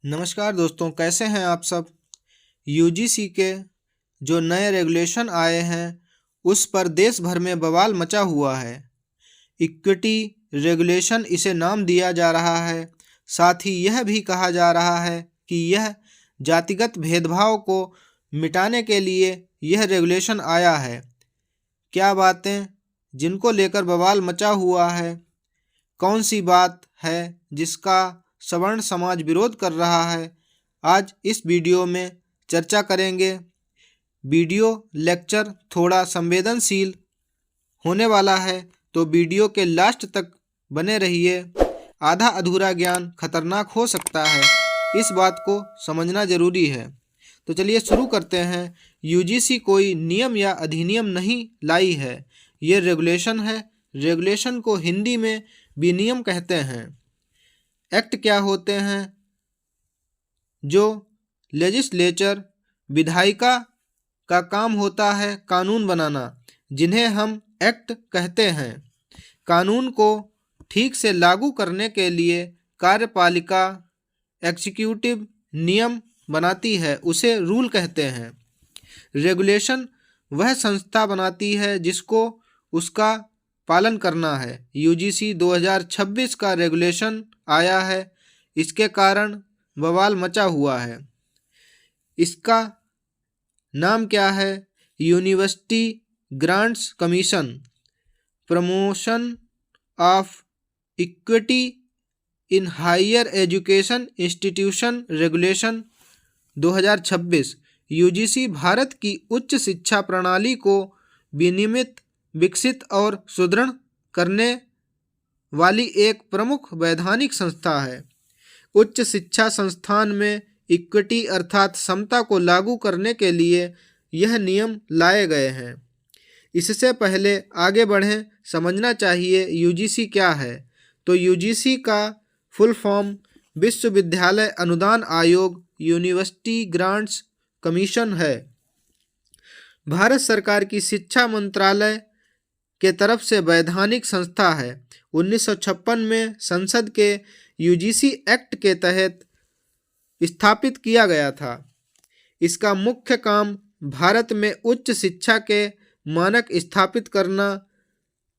नमस्कार दोस्तों, कैसे हैं आप सब। यूजीसी के जो नए रेगुलेशन आए हैं उस पर देश भर में बवाल मचा हुआ है। इक्विटी रेगुलेशन इसे नाम दिया जा रहा है। साथ ही यह भी कहा जा रहा है कि यह जातिगत भेदभाव को मिटाने के लिए यह रेगुलेशन आया है। क्या बातें जिनको लेकर बवाल मचा हुआ है, कौन सी बात है जिसका सवर्ण समाज विरोध कर रहा है, आज इस वीडियो में चर्चा करेंगे। वीडियो लेक्चर थोड़ा संवेदनशील होने वाला है, तो वीडियो के लास्ट तक बने रहिए। आधा अधूरा ज्ञान खतरनाक हो सकता है, इस बात को समझना जरूरी है। तो चलिए शुरू करते हैं। यूजीसी कोई नियम या अधिनियम नहीं लाई है, ये रेगुलेशन है। रेगुलेशन को हिंदी में विनियम कहते हैं। एक्ट क्या होते हैं? जो लेजिस्लेचर विधायिका का काम होता है कानून बनाना, जिन्हें हम एक्ट कहते हैं। कानून को ठीक से लागू करने के लिए कार्यपालिका एग्जीक्यूटिव नियम बनाती है, उसे रूल कहते हैं। रेगुलेशन वह संस्था बनाती है जिसको उसका पालन करना है। यूजीसी 2026 का रेगुलेशन आया है, इसके कारण बवाल मचा हुआ है। इसका नाम क्या है? University Grants Commission promotion of equity in higher education institution regulation 2026। UGC Bharat की उच्च शिक्षा प्रणाली को विनियमित, विकसित और सुदृढ़ करने वाली एक प्रमुख वैधानिक संस्था है। उच्च शिक्षा संस्थान में इक्विटी अर्थात समता को लागू करने के लिए यह नियम लाए गए हैं। इससे पहले आगे बढ़ें, समझना चाहिए यूजीसी क्या है। तो यूजीसी का फुल फॉर्म विश्वविद्यालय अनुदान आयोग, यूनिवर्सिटी ग्रांट्स कमीशन है। भारत सरकार की शिक्षा मंत्रालय के तरफ से वैधानिक संस्था है। 1956 में संसद के यूजीसी एक्ट के तहत स्थापित किया गया था। इसका मुख्य काम भारत में उच्च शिक्षा के मानक स्थापित करना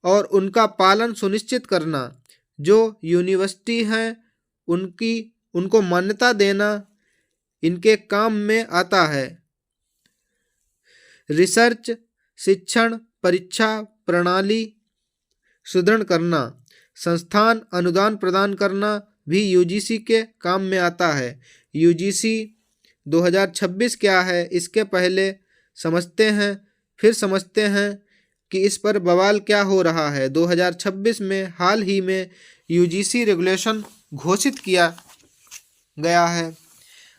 और उनका पालन सुनिश्चित करना। जो यूनिवर्सिटी हैं उनको मान्यता देना इनके काम में आता है। रिसर्च, शिक्षण, परीक्षा प्रणाली सुदृढ़ करना, संस्थान अनुदान प्रदान करना भी यूजीसी के काम में आता है। यूजीसी 2026 क्या है, इसके पहले समझते हैं कि इस पर बवाल क्या हो रहा है। 2026 में हाल ही में यूजीसी रेगुलेशन घोषित किया गया है।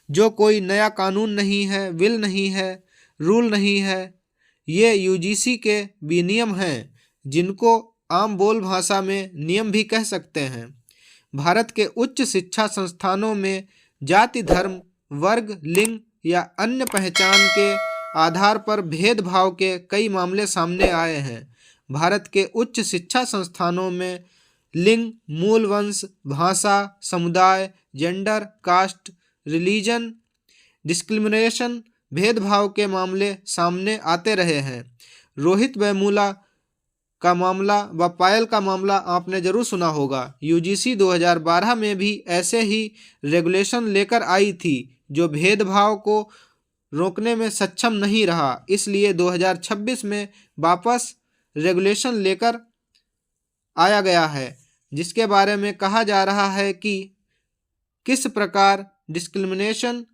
जो कोई नया कानून नहीं है, विल नहीं है, रूल नहीं है, ये यूजीसी के विनियम हैं, जिनको आम बोल भाषा में नियम भी कह सकते हैं। भारत के उच्च शिक्षा संस्थानों में जाति, धर्म, वर्ग, लिंग या अन्य पहचान के आधार पर भेदभाव के कई मामले सामने आए हैं। भारत के उच्च शिक्षा संस्थानों में लिंग, मूल वंश, भाषा, समुदाय, जेंडर, कास्ट, रिलीजन, डिस्क्रिमिनेशन, भेदभाव के मामले सामने आते रहे हैं। रोहित वेमुला का मामला व पायल का मामला आपने जरूर सुना होगा। यूजीसी 2012 में भी ऐसे ही रेगुलेशन लेकर आई थी, जो भेदभाव को रोकने में सक्षम नहीं रहा। इसलिए 2026 में वापस रेगुलेशन लेकर आया गया है, जिसके बारे में कहा जा रहा है कि किस प्रकार डिस्क्रिमिनेशन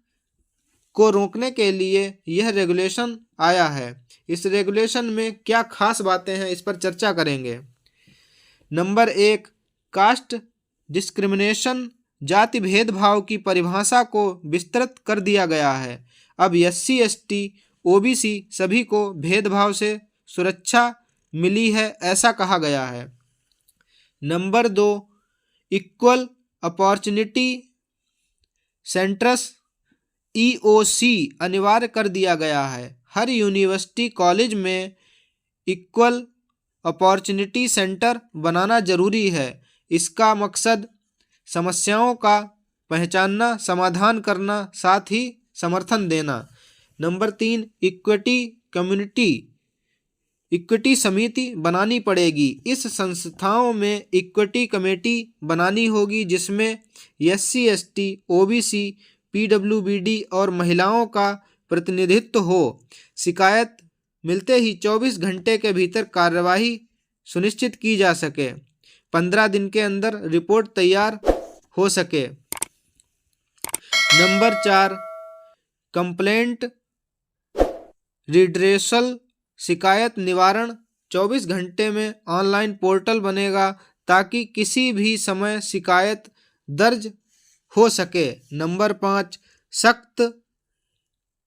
को रोकने के लिए यह रेगुलेशन आया है। इस रेगुलेशन में क्या खास बातें हैं, इस पर चर्चा करेंगे। Number 1, caste discrimination. जाति भेदभाव की परिभाषा को विस्तृत कर दिया गया है। अब एससी, एसटी, ओबीसी सभी को भेदभाव से सुरक्षा मिली है, ऐसा कहा गया है। Number 2, equal opportunity centres EOC अनिवार्य कर दिया गया है। हर यूनिवर्सिटी कॉलेज में इक्वल अपॉर्चुनिटी सेंटर बनाना जरूरी है। इसका मकसद समस्याओं का पहचानना, समाधान करना, साथ ही समर्थन देना। नंबर 3, इक्विटी समिति बनानी पड़ेगी। इस संस्थाओं में इक्विटी कमेटी बनानी होगी जिसमें SC, ST, OBC, PWBD और महिलाओं का प्रतिनिधित्व हो। शिकायत मिलते ही 24 घंटे के भीतर कार्यवाही सुनिश्चित की जा सके, 15 दिन के अंदर रिपोर्ट तैयार हो सके। नंबर 4, कंप्लेंट रिड्रेसल, शिकायत निवारण 24 घंटे में ऑनलाइन पोर्टल बनेगा ताकि किसी भी समय शिकायत दर्ज हो सके। नंबर 5, सख्त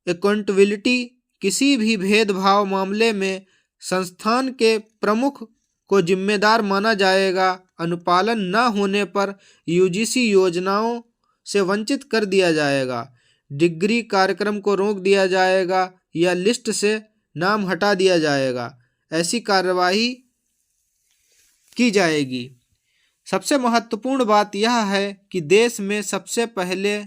अकाउंटेबिलिटी, किसी भी भेदभाव मामले में संस्थान के प्रमुख को जिम्मेदार माना जाएगा। अनुपालन न होने पर UGC योजनाओं से वंचित कर दिया जाएगा, डिग्री कार्यक्रम को रोक दिया जाएगा या लिस्ट से नाम हटा दिया जाएगा। ऐसी कार्यवाही की जाएगी। सबसे महत्वपूर्ण बात यह है कि देश में सबसे पहले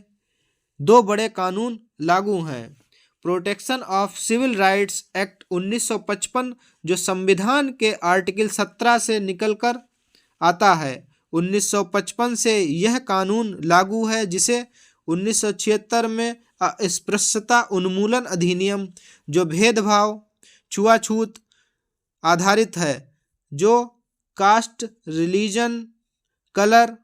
2 बड़े कानून लागू हैं। Protection of civil rights act 1955 जो संविधान के आर्टिकल 17 से निकलकर आता है। 1955 से यह कानून लागू है, जिसे 1976 में अस्पृश्यता उन्मूलन अधिनियम जो भेदभाव, छुआछूत आधारित है, जो कास्ट, रिलीजन, कलर,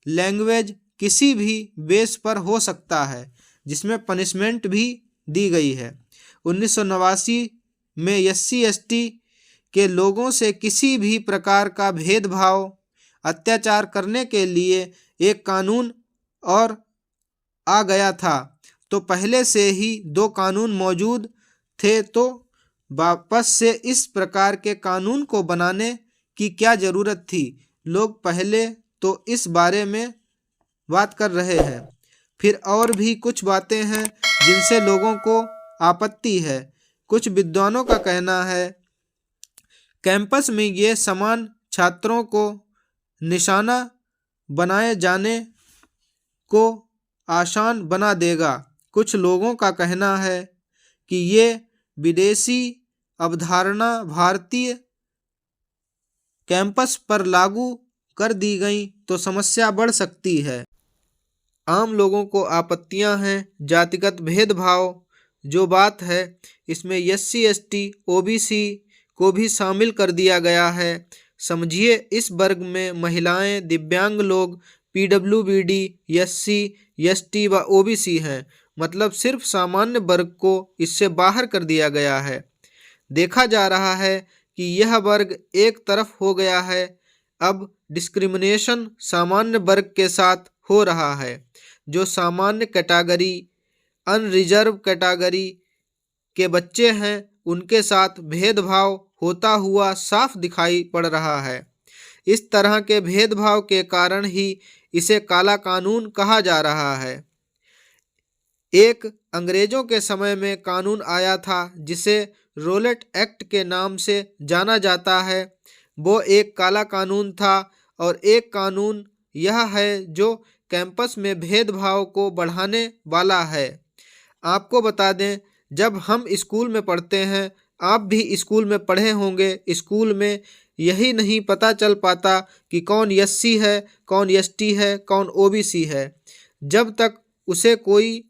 लैंग्वेज किसी भी बेस पर हो सकता है, जिसमें पनिशमेंट भी दी गई है। 1989 में SC, ST के लोगों से किसी भी प्रकार का भेदभाव, अत्याचार करने के लिए एक कानून और आ गया था, तो पहले से ही 2 कानून मौजूद थे, तो वापस से इस प्रकार के कानून को बनाने की क्या ज़रूरत थी। लोग पहले तो इस बारे में बात कर रहे हैं। फिर और भी कुछ बातें हैं जिनसे लोगों को आपत्ति है। कुछ विद्वानों का कहना है कैंपस में ये समान छात्रों को निशाना बनाए जाने को आसान बना देगा। कुछ लोगों का कहना है कि ये विदेशी अवधारणा भारतीय कैंपस पर लागू कर दी गई तो समस्या बढ़ सकती है। आम लोगों को आपत्तियां हैं। जातिगत भेदभाव जो बात है, इसमें SC, ST, OBC को भी शामिल कर दिया गया है। समझिए इस वर्ग में महिलाएं, दिव्यांग लोग, PWBD, SC, ST व OBC हैं, मतलब सिर्फ सामान्य वर्ग को इससे बाहर कर दिया गया है। देखा जा रहा है कि यह वर्ग एक तरफ हो गया है। अब डिस्क्रिमिनेशन सामान्य वर्ग के साथ हो रहा है। जो सामान्य कैटेगरी, अनरिजर्व कैटेगरी के बच्चे हैं, उनके साथ भेदभाव होता हुआ साफ दिखाई पड़ रहा है। इस तरह के भेदभाव के कारण ही इसे काला कानून कहा जा रहा है। एक अंग्रेजों के समय में कानून आया था जिसे रोलेट एक्ट के नाम से जाना जाता है। वो एक काला कानून था। और एक कानून यह है जो कैंपस में भेदभाव को बढ़ाने वाला है। आपको बता दें, जब हम स्कूल में पढ़ते हैं, आप भी स्कूल में पढ़े होंगे, स्कूल में यही नहीं पता चल पाता कि कौन SC है, कौन ST है, कौन OBC है, जब तक उसे कोई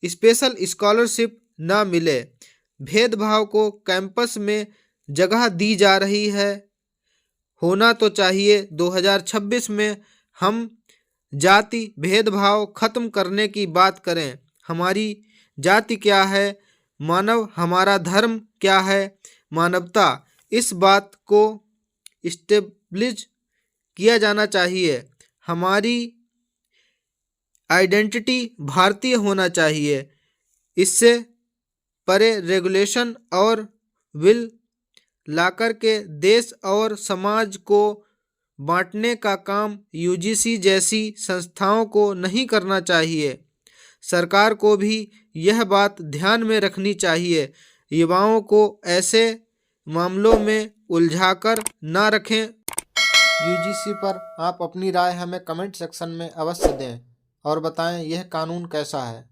स्पेशल स्कॉलरशिप ना मिले। भेदभाव को कैंपस में जगह दी जा रही है। होना तो चाहिए। 2026 में हम जाति भेदभाव खत्म करने की बात करें। हमारी जाति क्या है, मानव हमारा धर्म क्या है, मानवता, इस बात को इस्टेब्लिश किया जाना चाहिए। हमारी आइडेंटिटी भारतीय होना चाहिए। इससे परे रेगुलेशन और विल लाकर के देश और समाज को बांटने का काम UGC जैसी संस्थाओं को नहीं करना चाहिए। सरकार को भी यह बात ध्यान में रखनी चाहिए। युवाओं को ऐसे मामलों में उलझाकर ना रखें। यूजीसी पर आप अपनी राय हमें कमेंट सेक्शन में अवश्य दें और बताएं यह कानून कैसा है।